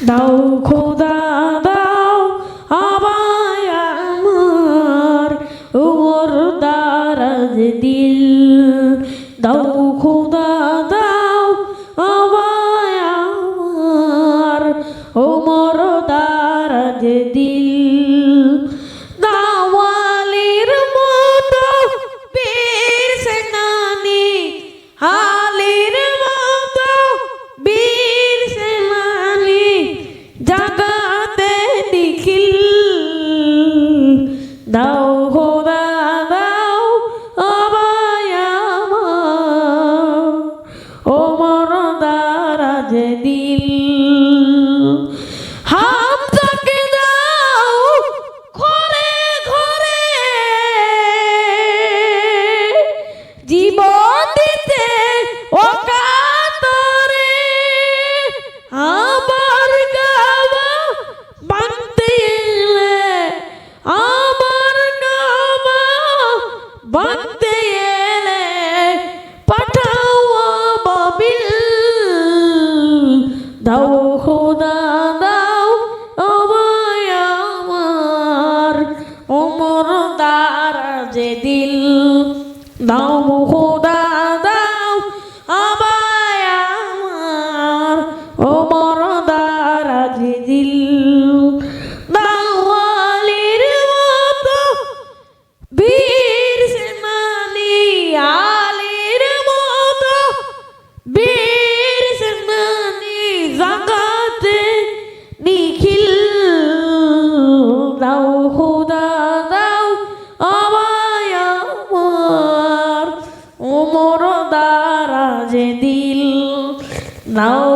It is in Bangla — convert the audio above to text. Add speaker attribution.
Speaker 1: দাও খোদা দাও আমায় আমার ওর দারাজ দিল দাও খোদা দাও আমায় আমার ওমর দারাজ দিল দাওয়ালির মতো বীর সেনানি আলীর মতো বীর সেনানি জাগাতে নিখিল দাও খোদা দাও আমায় আমার ওমর দারাজ দিল হামজাকে দাও ঘরে ঘরে জীবন দিতে অকাতরে আমার গাওয়া বাঁধতে এলে আমার গাওয়া বাঁধতে এলে পাঠাও বাবিল দাও খোদা দাও আমায় আমার ওমর দারাজ দিল দাও খোদা দাও আমায় আমার ওমর দারাজ দিল দাওয়ালির মতো বীর সেনানি আলীর মতো বীর সেনানি জাগাতে নিখিল দাও খোদা দাও আমায় আমার ওমর দারাজ দিল দাও